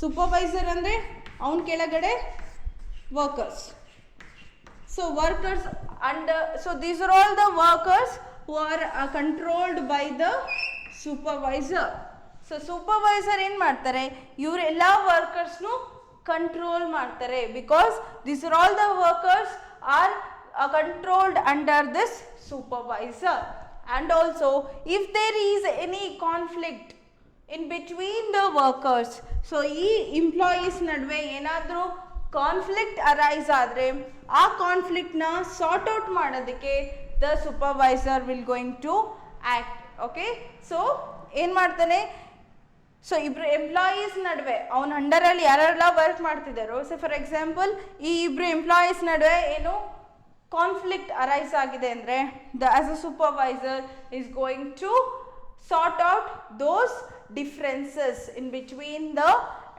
Supervisor ಅಂದರೆ ಅವನ ಕೆಳಗಡೆ workers. So workers under, so these are all the workers who are controlled by the supervisor. So supervisor ಏನು ಮಾಡ್ತಾರೆ, ಇವರೆಲ್ಲ ವರ್ಕರ್ಸ್ನು control ಮಾಡ್ತಾರೆ, because these are all the workers are controlled under this supervisor. And also if there is any conflict in between the workers, so ಈ employees ನಡುವೆ ಏನಾದರೂ conflict arise ಆದರೆ ಆ ಕಾನ್ಫ್ಲಿಕ್ಟ್ನ ಸಾರ್ಟ್ ಔಟ್ ಮಾಡೋದಕ್ಕೆ the supervisor will going to act. Okay, so ಏನು ಮಾಡ್ತಾನೆ, so ಇಬ್ಬರು ಎಂಪ್ಲಾಯೀಸ್ ನಡುವೆ ಅವನ ಅಂಡರಲ್ಲಿ ಯಾರೆಲ್ಲ ವರ್ಕ್ ಮಾಡ್ತಿದ್ದಾರೋ, ಸೊ ಫಾರ್ ಎಕ್ಸಾಂಪಲ್ ಈ ಇಬ್ಬರು ಎಂಪ್ಲಾಯೀಸ್ ನಡುವೆ ಏನು ಕಾನ್ಫ್ಲಿಕ್ಟ್ ಅರೈಸ್ ಆಗಿದೆ ಅಂದರೆ as a supervisor is going to sort out those differences in between the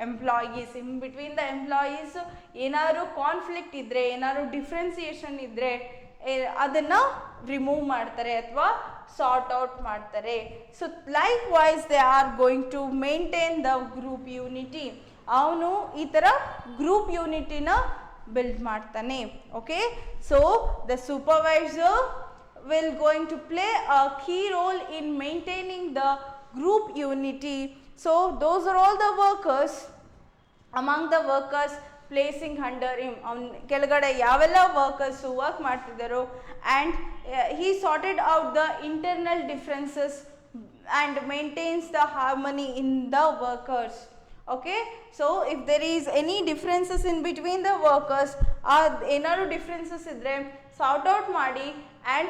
employees. In between the employees ಏನಾದ್ರು ಕಾನ್ಫ್ಲಿಕ್ಟ್ ಇದ್ದರೆ, ಏನಾದ್ರು ಡಿಫ್ರೆನ್ಸಿಯೇಷನ್ ಇದ್ದರೆ ಅದನ್ನು ರಿಮೂವ್ ಮಾಡ್ತಾರೆ ಅಥವಾ ಸಾರ್ಟ್ ಔಟ್ ಮಾಡ್ತಾರೆ. So likewise they are going to maintain the group unity. ಅವನು ಈ ಥರ ಗ್ರೂಪ್ ಯೂನಿಟಿನ ಬಿಲ್ಡ್ ಮಾಡ್ತಾನೆ. Okay, so the supervisor will going to play a key role in maintaining the group unity. So those are all the workers, among the workers placing under him, ಕೆಳಗಡೆ ಯಾವೆಲ್ಲ workers work ಮಾಡ್ತಿದ್ದಾರೋ, and he sorted out the internal differences and maintains the harmony in the workers. Okay, so if there is any differences in between the workers, ಏನಾದ್ರು differences ಇದ್ದರೆ sort out ಮಾಡಿ, and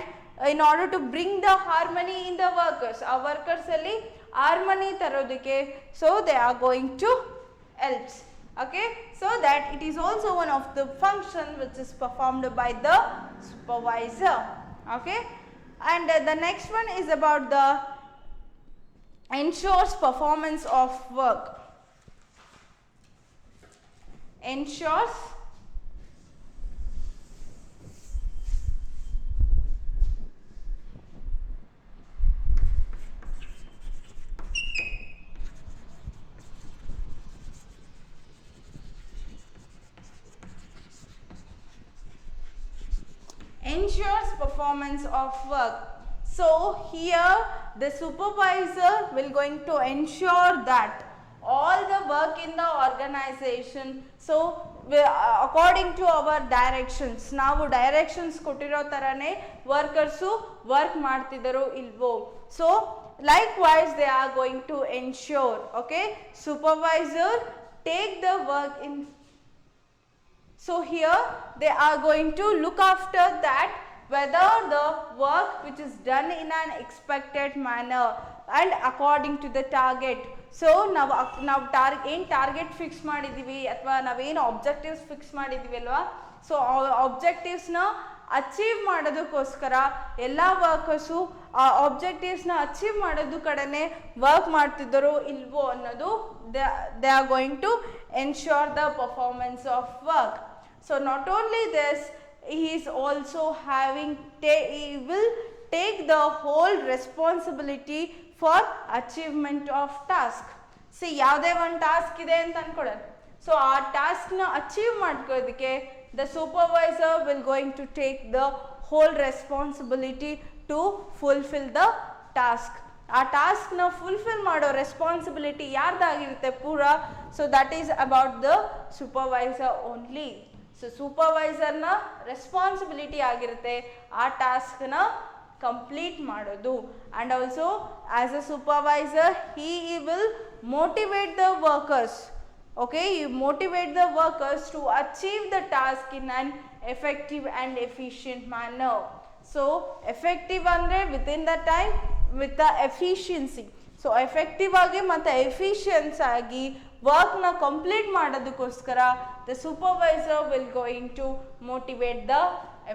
in order to bring the harmony in the workers, ಆ workers ಅಲ್ಲಿ harmony ತರೋದಕ್ಕೆ, so they are going to help. Okay, so that it is also one of the function which is performed by the supervisor. Okay, and the next one is about the ensures performance of work. Ensures ensures performance of work. So here the supervisor will going to ensure that all the work in the organization, so according to our directions, ನಾವು directions ಕೊಟ್ಟಿರೋ ಥರನೇ workers work ಮಾಡ್ತಿದ್ದಾರೋ ಇಲ್ವೋ, so likewise they are going to ensure. Okay, supervisor take the work in. So here they are going to look after that whether the work which is done in an expected manner and according to the target. So ನಾವು ಏನು target fix ಮಾಡಿದ್ದೀವಿ ಅಥವಾ ನಾವೇನು objectives fix ಮಾಡಿದ್ದೀವಿ ಅಲ್ವಾ, so ಆಬ್ಜೆಕ್ಟಿವ್ಸ್ನ achieve ಮಾಡೋದಕ್ಕೋಸ್ಕರ ಎಲ್ಲ workers ಆ ಆಬ್ಜೆಕ್ಟಿವ್ಸ್ನ ಅಚೀವ್ ಮಾಡೋದು ಕಡೆನೇ ವರ್ಕ್ ಮಾಡ್ತಿದ್ದಾರೋ ಇಲ್ವೋ ಅನ್ನೋದು they are going to ensure the performance of work. So not only this, he is also having he will take the whole responsibility for achievement of task. See, ಯಾವುದೇ ಒಂದು task ಇದೆ ಅಂತ ಅನ್ಕೊಳ್ಳೋಣ, so ಆ ಟಾಸ್ಕ್ನ achieve ಮಾಡ್ಕೊಳ್ಳೋದಕ್ಕೆ the supervisor will going to take the whole responsibility to fulfill the task. ಆ ಟಾಸ್ಕ್ನ fulfil ಮಾಡೋ responsibility ಯಾರ್ದಾಗಿರುತ್ತೆ ಪೂರ, so that is about the supervisor only. So ಸೂಪರ್ವೈಸರ್ನ ರೆಸ್ಪಾನ್ಸಿಬಿಲಿಟಿ ಆಗಿರುತ್ತೆ ಆ ಟಾಸ್ಕ್ನ ಕಂಪ್ಲೀಟ್ ಮಾಡೋದು. And also as a supervisor he will motivate the workers. Okay, you motivate the workers to achieve the task in an effective and efficient manner. So effective andre within the time with the efficiency. So effective agi matte efficiency agi work na complete ಮಾಡೋದಕ್ಕೋಸ್ಕರ the supervisor will going to motivate the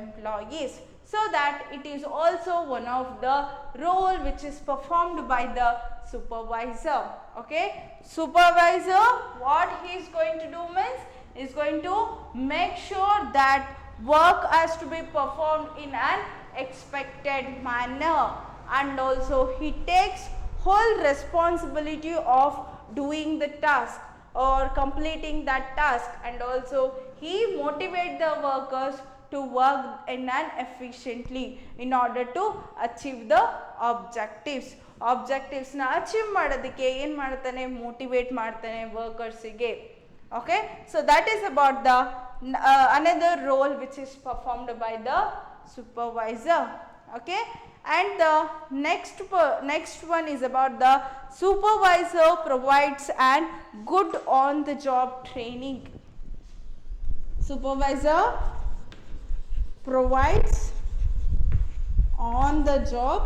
employees, so that it is also one of the role which is performed by the supervisor. Okay, supervisor, what he is going to do means is going to make sure that work has to be performed in an expected manner, and also he takes whole responsibility of doing the task. or completing that task, and also he motivate the workers to work in an efficiently in order to achieve the objectives. Objectives na achieve ಮಾಡೋದಕ್ಕೆ ಏನು ಮಾಡ್ತಾನೆ, motivate ಮಾಡ್ತಾನೆ workersಗೆ. Okay, so that is about the another role which is performed by the supervisor. Okay, and the next one is about the supervisor provides an good on the job training. Supervisor provides on the job.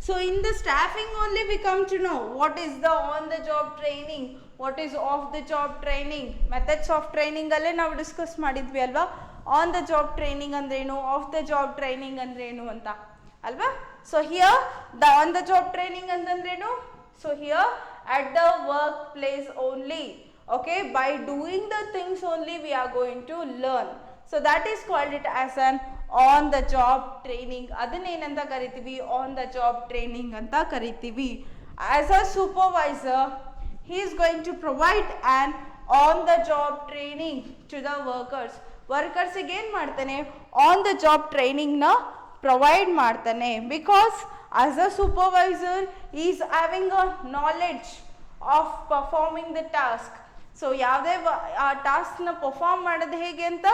So in the staffing only we come to know what is the on the job training, what is off the job training. Methods of training alle ನಾವು discuss ಮಾಡಿದ್ವಿ ಅಲ್ವಾ, on the job training ಅಂದ್ರೇನು, off the job training ಅಂದ್ರೇನು ಅಂತ ಅಲ್ವಾ. So here the on the job training ಅಂತಂದ್ರೇನು, so here at the workplace only, okay, by doing the things only we are going to learn. So that is called it as an on the job training. ಅದನ್ನ ಏನಂತ ಕರಿತೀವಿ, on the job training ಅಂತ ಕರಿತೀವಿ. As a supervisor he is going to provide an on the job training to the workers. workers ಗೆ ಏನು ಮಾಡ್ತಾನೆ, on the job training ನ provide ಮಾಡ್ತಾನೆ. Because as a supervisor he is having a knowledge of performing the task. So ಯಾವುದೇ ಆ ಟಾಸ್ಕ್ನ perform ಮಾಡೋದು ಹೇಗೆ ಅಂತ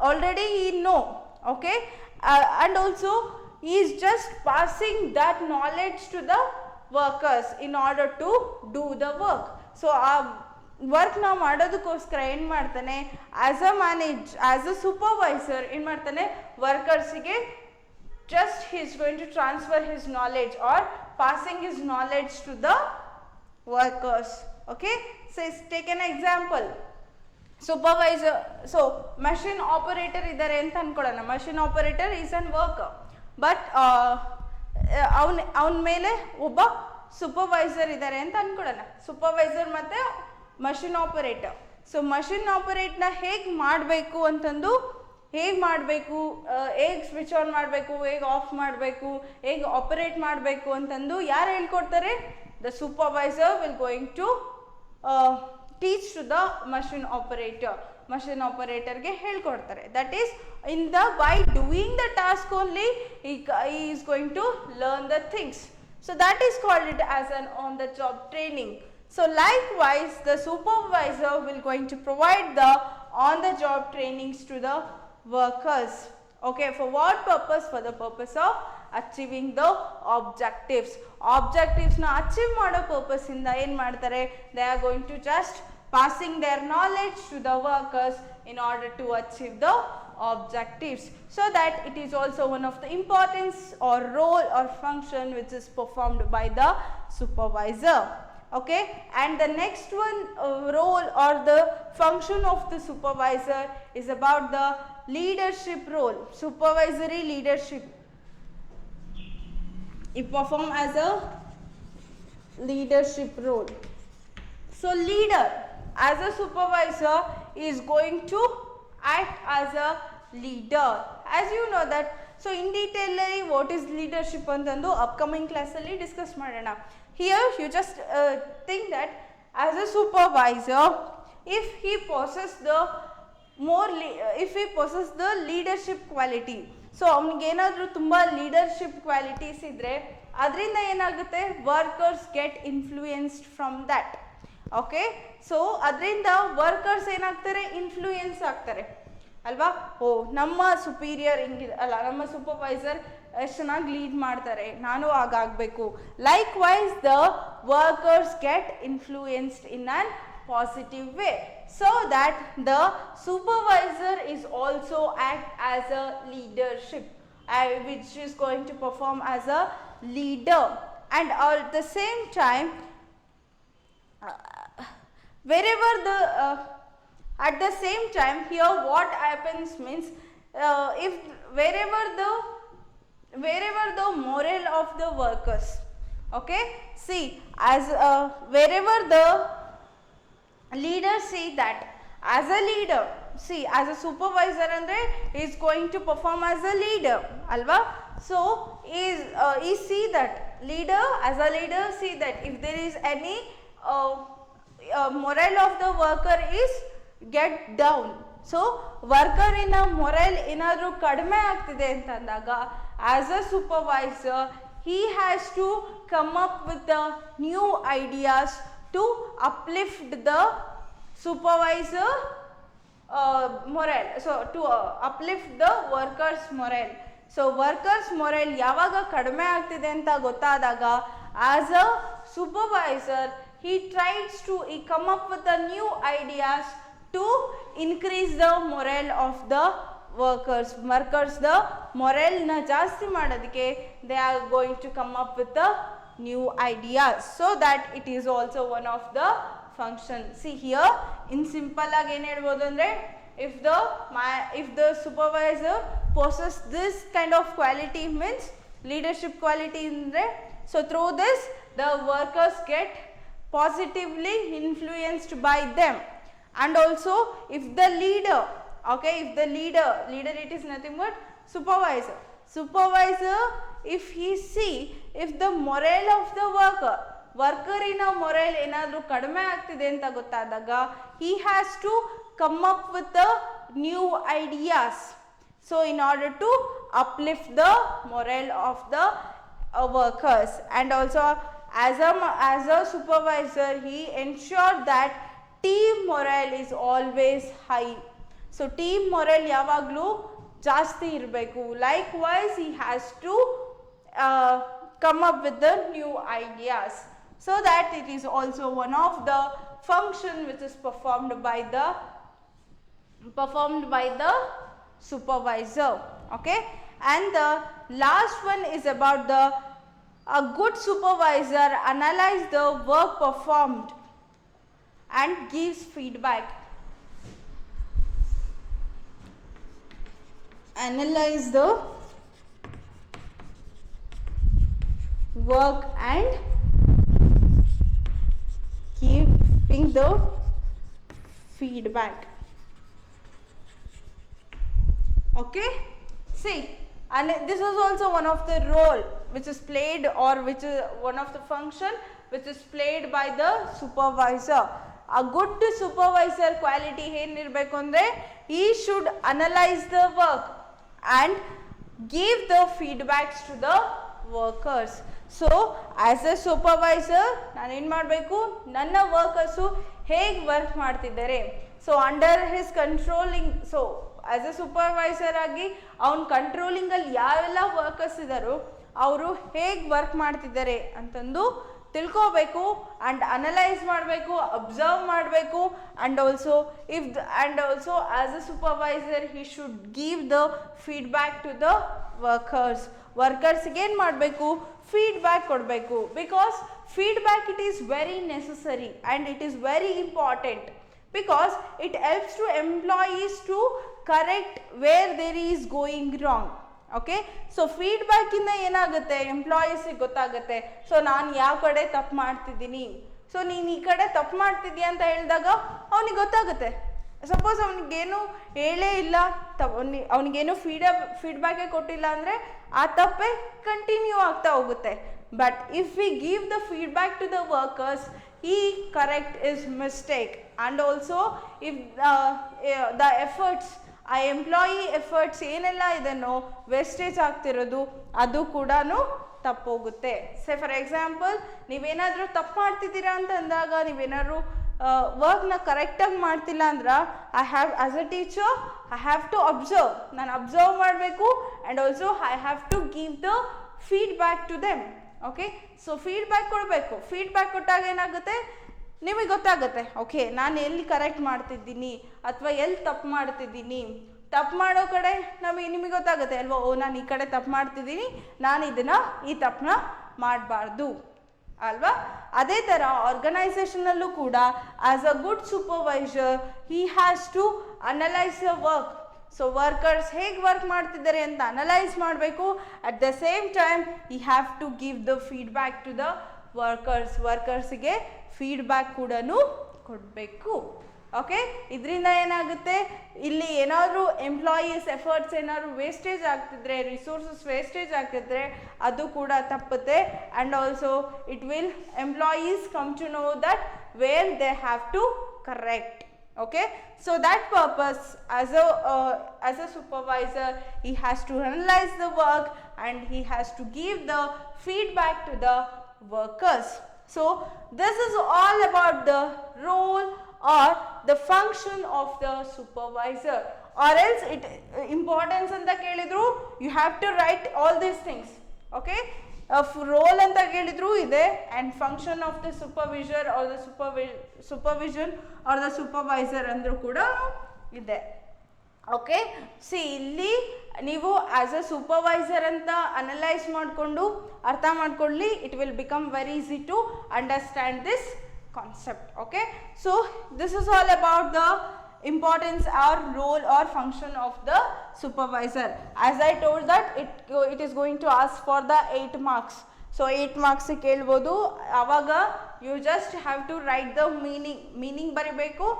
ಆಲ್ರೆಡಿ ಈ ನೋ. ಓಕೆ, ಆ್ಯಂಡ್ ಆಲ್ಸೋ ಈ is just passing that knowledge to the workers in order to do the work. So ಆ work ನಾವು ಮಾಡೋದಕ್ಕೋಸ್ಕರ ಏನು ಮಾಡ್ತಾನೆ, ಆ್ಯಸ್ ಅ ಸೂಪರ್ವೈಸರ್ ಏನು ಮಾಡ್ತಾನೆ, ವರ್ಕರ್ಸಿಗೆ just he is going to transfer his knowledge or passing his knowledge to the workers. Okay, so let's take an example. Supervisor, so machine operator idare anta ankolana, machine operator is an worker, but ಅವನ ಮೇಲೆ ಒಬ್ಬ supervisor ಇದ್ದಾರೆ ಅಂತ ಅಂದ್ಕೊಳ್ಳೋಣ. Supervisor ಮತ್ತು machine operator. So machine ಆಪರೇಟ್ನ ಹೇಗೆ ಮಾಡಬೇಕು ಅಂತಂದು, ಹೇಗೆ ಮಾಡಬೇಕು, ಹೇಗೆ ಸ್ವಿಚ್ ಆನ್ ಮಾಡಬೇಕು, ಹೇಗೆ ಆಫ್ ಮಾಡಬೇಕು, ಹೇಗೆ ಆಪರೇಟ್ ಮಾಡಬೇಕು ಅಂತಂದು ಯಾರು ಹೇಳ್ಕೊಡ್ತಾರೆ, the supervisor will going to teach to the machine operator. Machine ಆಪರೇಟರ್ಗೆ ಹೇಳ್ಕೊಡ್ತಾರೆ. That is in the by doing the task only he is going to learn the things. So that is called it as an on the job training. So likewise the supervisor will going to provide the on the job trainings to the workers. Okay, for what purpose? For the purpose of achieving the objectives. Objectives na achieve mado purpose inda en ಮಾಡ್ತಾರೆ, they are going to just passing their knowledge to the workers in order to achieve the objectives. So that it is also one of the importance or role or function which is performed by the supervisor. Okay, and the next one role or the function of the supervisor is about the leadership role, supervisory leadership. It perform as a leadership role. So leader as a supervisor is going to act as a leader. As you know that, so in detail what is leadership antandu upcoming class alli discuss madana. Here you just think that as a supervisor, if he possesses the leadership quality, so ಅವನಿಗೆ ಏನಾದರೂ ತುಂಬ leadership qualities ಇದ್ದರೆ ಅದರಿಂದ ಏನಾಗುತ್ತೆ, workers get influenced from that. Okay, so ಅದರಿಂದ workers ಏನಾಗ್ತಾರೆ, influence ಆಗ್ತಾರೆ ಅಲ್ವಾ. ಓ, ನಮ್ಮ ಸುಪೀರಿಯರ್ ಹಿಂಗಿದೆ ಅಲ್ಲ, ನಮ್ಮ ಸೂಪರ್ವೈಸರ್ ಎಷ್ಟು ಚೆನ್ನಾಗಿ ಲೀಡ್ ಮಾಡ್ತಾರೆ, ನಾನು ಹಾಗಾಗಬೇಕು. Likewise the workers get influenced in an positive way, so that the supervisor is also act as a leadership, which is going to perform as a leader. And at the same time wherever the at the same time here what happens means, if wherever the morale of the workers, okay, see, as wherever the leaders see that as a leader see as a supervisor ಅಂದರೆ is going to perform as a leader ಅಲ್ವಾ. So ಈ see that leader as a leader see that if there is any morale of the worker is get down. So ವರ್ಕರಿನ morale ಏನಾದರೂ ಕಡಿಮೆ ಆಗ್ತಿದೆ ಅಂತಂದಾಗ as a supervisor he has to come up with the new ideas to uplift the supervisor morale, so to uplift the workers morale. So workers morale ಯಾವಾಗ ಕಡಿಮೆ ಆಗ್ತಿದೆ ಅಂತ ಗೊತ್ತಾದಾಗ as a supervisor he tries to come up with the new ideas to increase the morale of the workers the ಮೊರಲ್ನ ಜಾಸ್ತಿ ಮಾಡೋದಕ್ಕೆ they are going to come up with the new ideas so that it is also one of the function. See here in simple ಆಗಿ ಏನು ಹೇಳ್ಬೋದು ಅಂದರೆ if the supervisor possesses this kind of quality means leadership quality ಅಂದರೆ so through this the workers get positively influenced by them. And also if the leader, okay, if the leader it is nothing but supervisor if he see if the morale of the ವರ್ಕರಿನ morale ಏನಾದರೂ ಕಡಿಮೆ ಆಗ್ತಿದೆ ಅಂತ ಗೊತ್ತಾದಾಗ he has to come up with the new ideas so in order to uplift the morale of the workers. And also as a supervisor he ensure that team morale is always high. So team morale ಯಾವಾಗಲೂ ಜಾಸ್ತಿ ಇರಬೇಕು. Likewise he has to come up with the new ideas so that it is also one of the function which is performed by the supervisor. Okay, and the last one is about a good supervisor analyze the work performed and gives feedback. Analyze the work and giving the feedback. Okay, see, and this is also one of the role which is played or which is one of the function which is played by the supervisor. A good supervisor quality ಏನಿರಬೇಕು ಅಂದರೆ he should analyze the work and give the feedbacks to the workers. So as a supervisor ನಾನು ಏನು ಮಾಡಬೇಕು, ನನ್ನ workers ಹೇಗೆ work ಮಾಡ್ತಿದ್ದಾರೆ, so under his controlling, so as A supervisor ಆಗಿ ಅವ್ನ ಕಂಟ್ರೋಲಿಂಗಲ್ಲಿ ಯಾವೆಲ್ಲ ವರ್ಕರ್ಸ್ ಇದ್ದಾರೋ ಅವರು ಹೇಗೆ ವರ್ಕ್ ಮಾಡ್ತಿದ್ದಾರೆ ಅಂತಂದು ತಿಳ್ಕೋಬೇಕು ಆ್ಯಂಡ್ ಅನಲೈಸ್ ಮಾಡಬೇಕು, ಅಬ್ಸರ್ವ್ ಮಾಡಬೇಕು. And also as a supervisor he should give the feedback to the ವರ್ಕರ್ಸ್ಗೆ ಏನು ಮಾಡಬೇಕು, ಫೀಡ್ಬ್ಯಾಕ್ ಕೊಡಬೇಕು. Because feedback it is very necessary and it is very important because it helps to employees to correct where there is going wrong. Okay, so ಫೀಡ್ಬ್ಯಾಕಿಂದ ಏನಾಗುತ್ತೆ, ಎಂಪ್ಲಾಯೀಸಿಗೆ ಗೊತ್ತಾಗುತ್ತೆ, so ನಾನು ಯಾವ ಕಡೆ ತಪ್ಪು ಮಾಡ್ತಿದ್ದೀನಿ, ಸೊ ನೀನು ಈ ಕಡೆ ತಪ್ಪು ಮಾಡ್ತಿದ್ದೀಯ ಅಂತ ಹೇಳಿದಾಗ ಅವನಿಗೆ ಗೊತ್ತಾಗುತ್ತೆ. ಸಪೋಸ್ ಅವನಿಗೇನು ಹೇಳೇ ಇಲ್ಲ, ಅವನಿಗೇನು ಫೀಡ್ಬ್ಯಾಕೇ ಕೊಟ್ಟಿಲ್ಲ ಅಂದರೆ ಆ ತಪ್ಪೇ ಕಂಟಿನ್ಯೂ ಆಗ್ತಾ ಹೋಗುತ್ತೆ. But if we give the feedback to the workers he correct his mistake and also if the efforts ಆ ಎಂಪ್ಲಾಯಿ ಎಫರ್ಟ್ಸ್ ಏನೆಲ್ಲ ಇದನ್ನು ವೇಸ್ಟೇಜ್ ಆಗ್ತಿರೋದು ಅದು ಕೂಡ ತಪ್ಪೋಗುತ್ತೆ. ಸೇ ಫಾರ್ ಎಕ್ಸಾಂಪಲ್ ನೀವೇನಾದರೂ ತಪ್ಪು ಮಾಡ್ತಿದ್ದೀರಾ ಅಂತ ಅಂದಾಗ, ನೀವೇನಾದ್ರು ವರ್ಕ್ನ ಕರೆಕ್ಟಾಗಿ ಮಾಡ್ತಿಲ್ಲ ಅಂದ್ರೆ as a teacher I have to observe, ನಾನು ಅಬ್ಸರ್ವ್ ಮಾಡಬೇಕು and also I have to give the feedback to them. Okay, so feedback ಕೊಡಬೇಕು. ಫೀಡ್ಬ್ಯಾಕ್ ಕೊಟ್ಟಾಗ ಏನಾಗುತ್ತೆ, ನಿಮಗೆ ಗೊತ್ತಾಗುತ್ತೆ, ಓಕೆ ನಾನು ಎಲ್ಲಿ ಕರೆಕ್ಟ್ ಮಾಡ್ತಿದ್ದೀನಿ ಅಥವಾ ಎಲ್ಲಿ ತಪ್ಪು ಮಾಡ್ತಿದ್ದೀನಿ. ತಪ್ಪು ಮಾಡೋ ಕಡೆ ನಿಮಗೆ ಗೊತ್ತಾಗುತ್ತೆ ಅಲ್ವಾ, ಓ ನಾನು ಈ ಕಡೆ ತಪ್ಪು ಮಾಡ್ತಿದ್ದೀನಿ, ನಾನು ಈ ತಪ್ಪನ್ನ ಮಾಡಬಾರ್ದು ಅಲ್ವಾ. ಅದೇ ಥರ ಆರ್ಗನೈಸೇಷನಲ್ಲೂ ಕೂಡ as a good supervisor he has to analyse the work. So workers ಹೇಗೆ ವರ್ಕ್ ಮಾಡ್ತಿದ್ದಾರೆ ಅಂತ ಅನಲೈಸ್ ಮಾಡಬೇಕು. At the same time you have to give the feedback to the ವರ್ಕರ್ಸ್ಗೆ ಫೀಡ್ಬ್ಯಾಕ್ ಕೂಡ ಕೊಡಬೇಕು. ಓಕೆ. ಇದರಿಂದ ಏನಾಗುತ್ತೆ, ಇಲ್ಲಿ ಏನಾದರೂ ಎಂಪ್ಲಾಯೀಸ್ ಎಫರ್ಟ್ಸ್ ಏನಾದ್ರು ವೇಸ್ಟೇಜ್ ಆಗ್ತಿದ್ರೆ, ರಿಸೋರ್ಸಸ್ ವೇಸ್ಟೇಜ್ ಆಗ್ತಿದ್ರೆ ಅದು ಕೂಡ ತಪ್ಪುತ್ತೆ. And also it will employees come to know that where they have to correct. Okay, so that purpose as a supervisor, he has to analyze the work and he has to give the feedback to the workers. So this is all about the role or the function of the supervisor, or else it importance anta kelidru you have to write all these things. Okay, role ಅಂತ ಕೇಳಿದ್ರು ಇದೆ, and function of the supervisor or the supervision or the supervisor ಅಂದರೂ ಕೂಡ ಇದೆ. Okay, see ಇಲ್ಲಿ ನೀವು as a supervisor ಅಂತ analyse ಮಾಡಿಕೊಂಡು ಅರ್ಥ ಮಾಡ್ಕೊಳ್ಳಿ, it will become very easy to understand this concept. Okay, so this is all about the importance or role or function of the supervisor. As I told that it is going to ask for the 8 marks. So 8 marks kelbodu, avaga you just have to write the meaning baribeku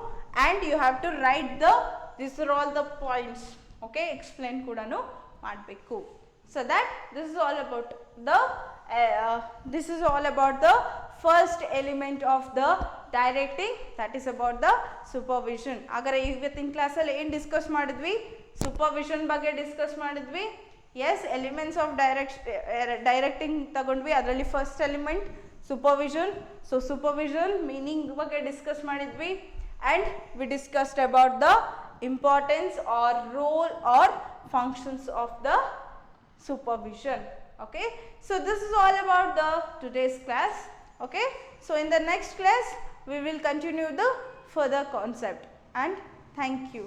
and you have to write these are all the points. Okay, explain kudanu madbeku. So that this is all about the first element of the directing, that is about the supervision. Agare ಇವತ್ತಿನ class ಅಲ್ಲಿ ಏನು discuss ಮಾಡಿದ್ವಿ, supervision ಬಗ್ಗೆ discuss ಮಾಡಿದ್ವಿ. S, elements of directing ತಗೊಂಡ್ವಿ, ಅದರಲ್ಲಿ first element supervision. So supervision meaning ಬಗ್ಗೆ discuss ಮಾಡಿದ್ವಿ, and we discussed about the importance or role or functions of the supervision. Okay, so this is all about the today's class. Okay, so in the next class we will continue the further concept, and thank you.